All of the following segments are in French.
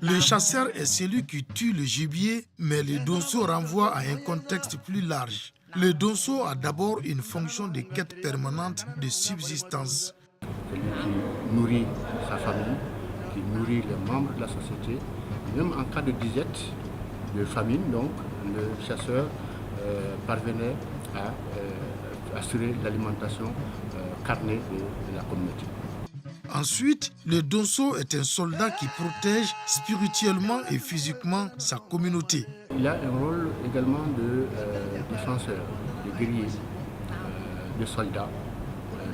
Le chasseur est celui qui tue le gibier, mais le donso renvoie à un contexte plus large. Le donso a d'abord une fonction de quête permanente de subsistance. Celui qui nourrit sa famille, qui nourrit les membres de la société, même en cas de disette, de famine, donc le chasseur parvenait à assurer l'alimentation carnée de la communauté. Ensuite, le donso est un soldat qui protège spirituellement et physiquement sa communauté. Il a un rôle également de défenseur, de guerrier, de soldat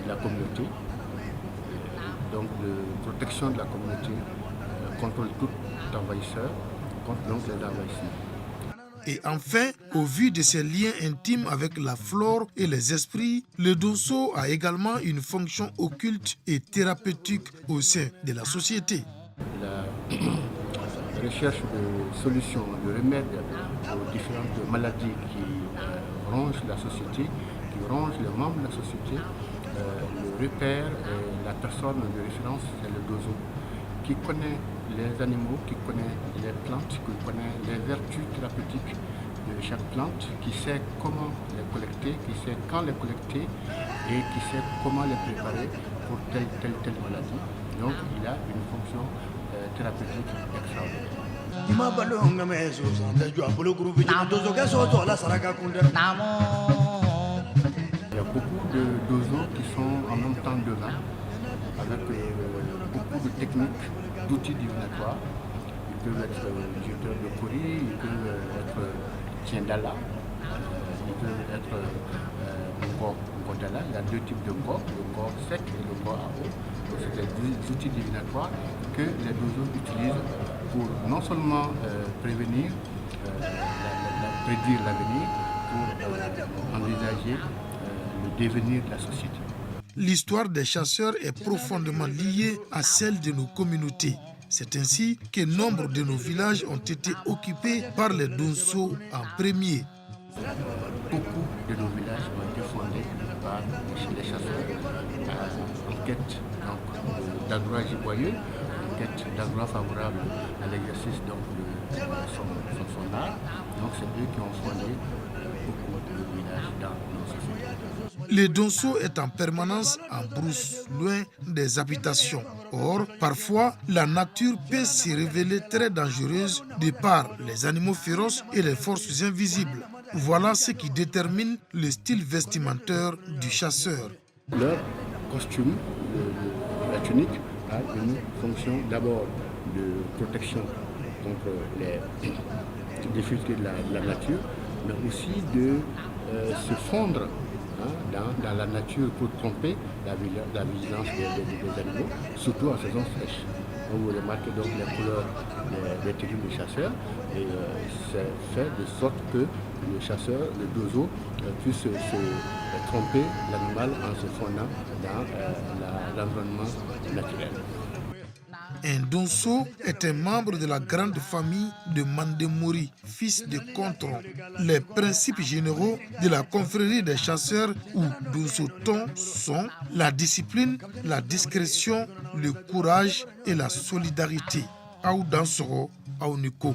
de la communauté, donc de protection de la communauté contre tout envahisseur, contre donc les envahisseurs. Et enfin, au vu de ses liens intimes avec la flore et les esprits, le donso a également une fonction occulte et thérapeutique au sein de la société. La recherche de solutions, de remèdes aux différentes maladies qui rongent la société, qui rongent les membres de la société, le repère et la personne de référence, c'est le dozo, qui connaît les animaux, qui connaît les plantes, qui connaît les vertus thérapeutiques de chaque plante, qui sait comment les collecter, qui sait quand les collecter et qui sait comment les préparer pour telle maladie. Donc il a une fonction thérapeutique extraordinaire. Il y a beaucoup de dozos qui sont en même temps devant, avec beaucoup de techniques, d'outils divinatoires. Ils peuvent être jeteurs de kori, ils peuvent être tiendala, ils peuvent être ngodala. Il y a deux types de corps, le corps sec et le corps à eau. C'est des outils divinatoires que les dozos utilisent pour non seulement prévenir, prédire l'avenir, pour envisager le devenir de la société. L'histoire des chasseurs est profondément liée à celle de nos communautés. C'est ainsi que nombre de nos villages ont été occupés par les donsos en premier. Beaucoup de nos villages ont été fondés par les chasseurs en quête d'endroits giboyeux, en quête d'endroits favorables à l'exercice de son art. Donc c'est eux qui ont fondé beaucoup de villages dans nos sociétés. Le donso est en permanence en brousse, loin des habitations. Or, parfois, la nature peut se révéler très dangereuse de par les animaux féroces et les forces invisibles. Voilà ce qui détermine le style vestimentaire du chasseur. Leur costume, la tunique, a une fonction d'abord de protection contre les difficultés de la nature, mais aussi de se fondre dans la nature pour tromper la vigilance des animaux, surtout en saison fraîche. Vous remarquez donc les couleurs des tenues des chasseurs et c'est fait de sorte que le chasseur, le dozo, puisse se tromper l'animal en se fondant dans l'environnement naturel. Un donso est un membre de la grande famille de Mandemori, fils de Contron. Les principes généraux de la confrérie des chasseurs ou donsoton sont la discipline, la discrétion, le courage et la solidarité. Aou Dansoro, Aou Niko.